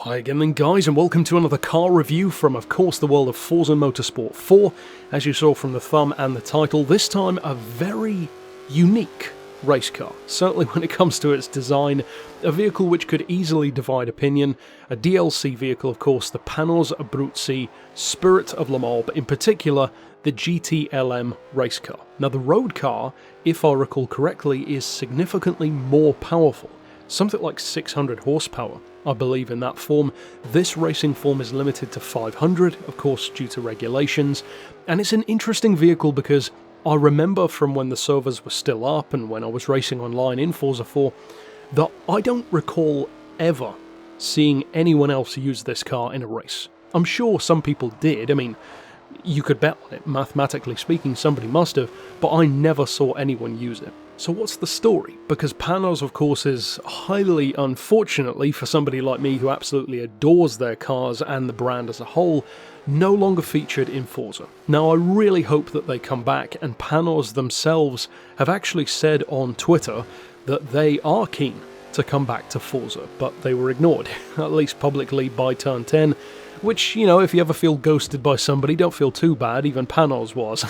Hi again then guys, and welcome to another car review from of course the world of Forza Motorsport 4. As you saw from the thumb and the title, this time a very unique race car. Certainly when it comes to its design, a vehicle which could easily divide opinion, a DLC vehicle of course, the Panoz Abruzzi Spirit of Le Mans, but in particular the GTLM race car. Now the road car, if I recall correctly, is significantly more powerful. Something like 600 horsepower, I believe, in that form. This racing form is limited to 500, of course due to regulations, and it's an interesting vehicle because I remember from when the servers were still up and when I was racing online in Forza 4 that I don't recall ever seeing anyone else use this car in a race. I'm sure some people did, I mean, you could bet on it, mathematically speaking somebody must have, but I never saw anyone use it. So what's the story? Because Panoz, of course, is highly, unfortunately, for somebody like me who absolutely adores their cars and the brand as a whole, no longer featured in Forza. Now, I really hope that they come back, and Panoz themselves have actually said on Twitter that they are keen to come back to Forza, but they were ignored, at least publicly, by Tonne, which, you know, if you ever feel ghosted by somebody, don't feel too bad, even Panoz was.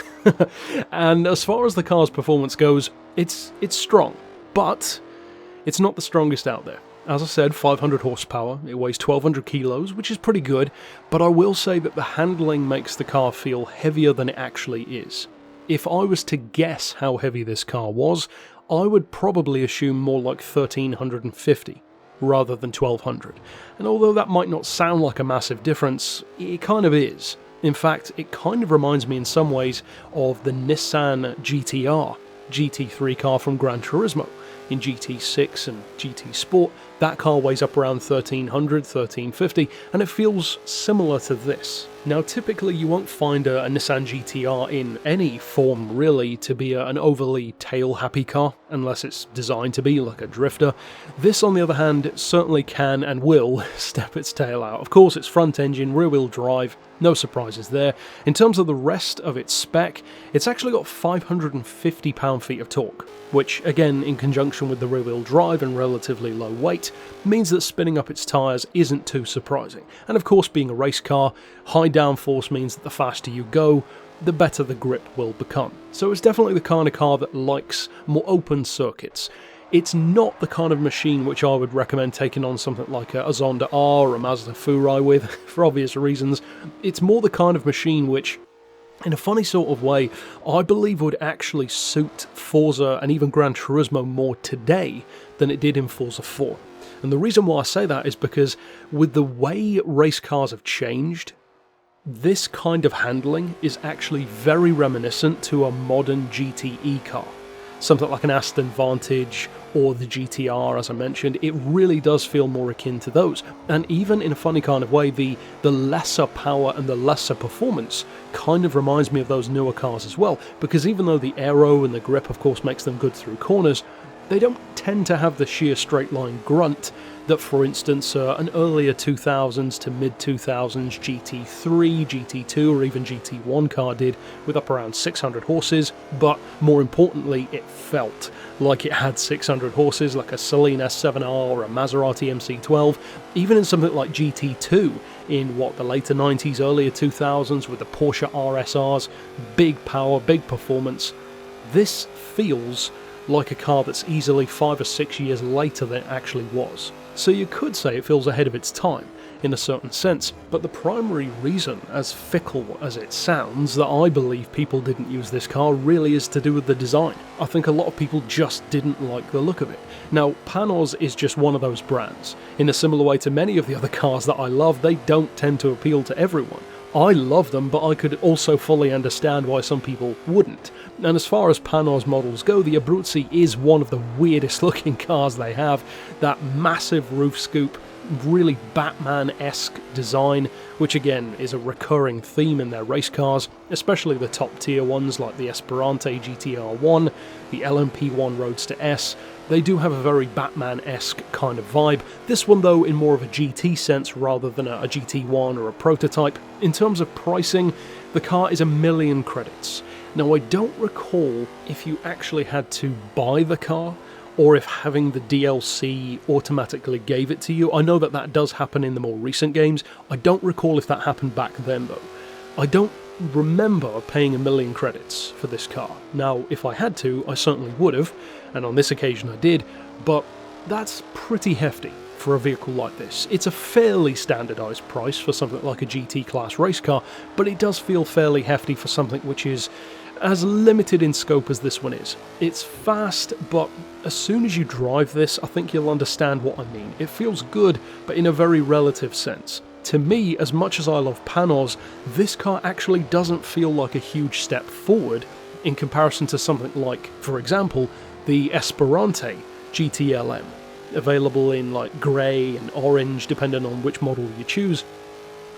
And as far as the car's performance goes, it's strong, but it's not the strongest out there. As I said, 500 horsepower, it weighs 1200 kilos, which is pretty good, but I will say that the handling makes the car feel heavier than it actually is. If I was to guess how heavy this car was, I would probably assume more like 1350. Rather than 1200. And although that might not sound like a massive difference, it kind of is. In fact, it kind of reminds me in some ways of the Nissan GTR GT3 car from Gran Turismo. In GT6 and GT Sport, that car weighs up around 1300, 1350, and it feels similar to this. Now typically you won't find a Nissan GTR in any form really to be an overly tail-happy car, unless it's designed to be like a drifter. This on the other hand certainly can and will step its tail out. Of course it's front engine, rear-wheel drive, no surprises there. In terms of the rest of its spec, it's actually got 550 pound-feet of torque, which again in conjunction with the rear-wheel drive and relatively low weight, means that spinning up its tyres isn't too surprising. And of course being a race car, high downforce means that the faster you go, the better the grip will become. So it's definitely the kind of car that likes more open circuits. It's not the kind of machine which I would recommend taking on something like a Zonda R or a Mazda Furai with, for obvious reasons. It's more the kind of machine which, in a funny sort of way, I believe would actually suit Forza and even Gran Turismo more today than it did in Forza 4. And the reason why I say that is because with the way race cars have changed, this kind of handling is actually very reminiscent to a modern GTE car. Something like an Aston Vantage or the GTR, as I mentioned, it really does feel more akin to those. And even in a funny kind of way, the lesser power and the lesser performance kind of reminds me of those newer cars as well, because even though the aero and the grip of course makes them good through corners, they don't tend to have the sheer straight line grunt that, for instance, an earlier 2000s to mid-2000s GT3, GT2 or even GT1 car did, with up around 600 horses, but more importantly it felt like it had 600 horses, like a Saleen S7R or a Maserati MC12, even in something like GT2 in the later 90s, earlier 2000s with the Porsche RSRs, big power, big performance. This feels like a car that's easily 5 or 6 years later than it actually was. So you could say it feels ahead of its time, in a certain sense, but the primary reason, as fickle as it sounds, that I believe people didn't use this car really is to do with the design. I think a lot of people just didn't like the look of it. Now, Panoz is just one of those brands. In a similar way to many of the other cars that I love, they don't tend to appeal to everyone. I love them, but I could also fully understand why some people wouldn't. And as far as Panoz models go, the Abruzzi is one of the weirdest looking cars they have. That massive roof scoop, really Batman-esque design, which again is a recurring theme in their race cars, especially the top tier ones like the Esperante GTR1, the LMP1 Roadster S. They do have a very Batman-esque kind of vibe. This one though in more of a GT sense rather than a GT1 or a prototype. In terms of pricing, the car is 1,000,000 credits. Now I don't recall if you actually had to buy the car or if having the DLC automatically gave it to you. I know that that does happen in the more recent games. I don't recall if that happened back then though. I don't remember paying 1,000,000 credits for this car. Now, if I had to, I certainly would have, and on this occasion I did, but that's pretty hefty for a vehicle like this. It's a fairly standardised price for something like a GT class race car, but it does feel fairly hefty for something which is as limited in scope as this one is. It's fast, but as soon as you drive this, I think you'll understand what I mean. It feels good, but in a very relative sense. To me, as much as I love Panoz, this car actually doesn't feel like a huge step forward in comparison to something like, for example, the Esperante GTLM, available in like grey and orange depending on which model you choose.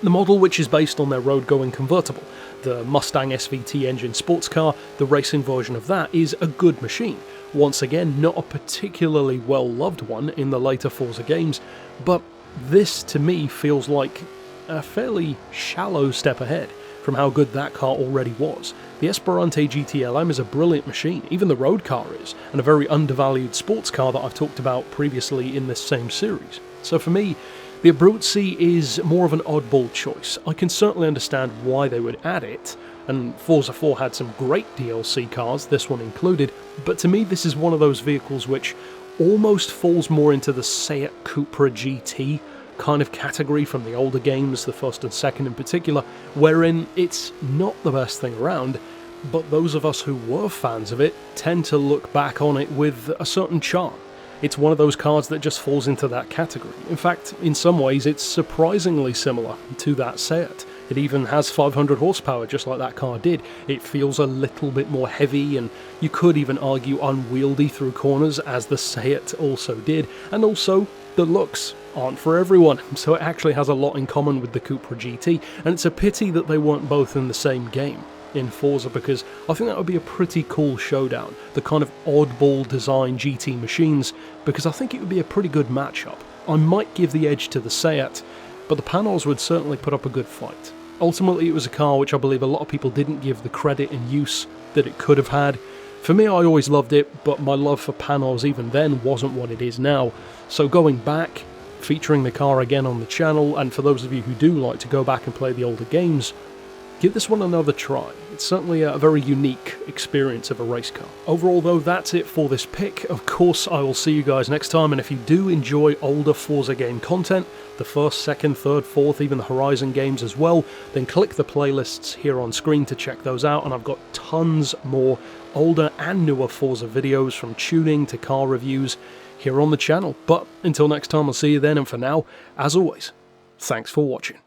The model which is based on their road-going convertible, the Mustang SVT engine sports car, the racing version of that is a good machine. Once again, not a particularly well-loved one in the later Forza games, but this to me feels like a fairly shallow step ahead from how good that car already was. The Esperante GTLM is a brilliant machine, even the road car is, and a very undervalued sports car that I've talked about previously in this same series. So for me, the Abruzzi is more of an oddball choice. I can certainly understand why they would add it, and Forza 4 had some great DLC cars, this one included, but to me this is one of those vehicles which almost falls more into the Seat Cupra GT kind of category from the older games, the first and second in particular, wherein it's not the best thing around, but those of us who were fans of it tend to look back on it with a certain charm. It's one of those cars that just falls into that category. In fact, in some ways it's surprisingly similar to that Seat. It even has 500 horsepower just like that car did. It feels a little bit more heavy and you could even argue unwieldy through corners as the Seat also did, and also the looks aren't for everyone, so it actually has a lot in common with the Cupra GT, and it's a pity that they weren't both in the same game in Forza, because I think that would be a pretty cool showdown, the kind of oddball design GT machines, because I think it would be a pretty good matchup. I might give the edge to the Seat, but the Panoz would certainly put up a good fight. Ultimately, it was a car which I believe a lot of people didn't give the credit and use that it could have had. For me, I always loved it, but my love for Panoz even then wasn't what it is now, so going back, featuring the car again on the channel, and for those of you who do like to go back and play the older games, give this one another try. It's certainly a very unique experience of a race car. Overall though, that's it for this pick. Of course, I will see you guys next time, and if you do enjoy older Forza game content, the first, second, third, fourth, even the Horizon games as well, then click the playlists here on screen to check those out, and I've got tons more older and newer Forza videos, from tuning to car reviews, here on the channel. But until next time, I'll see you then, and for now, as always, thanks for watching.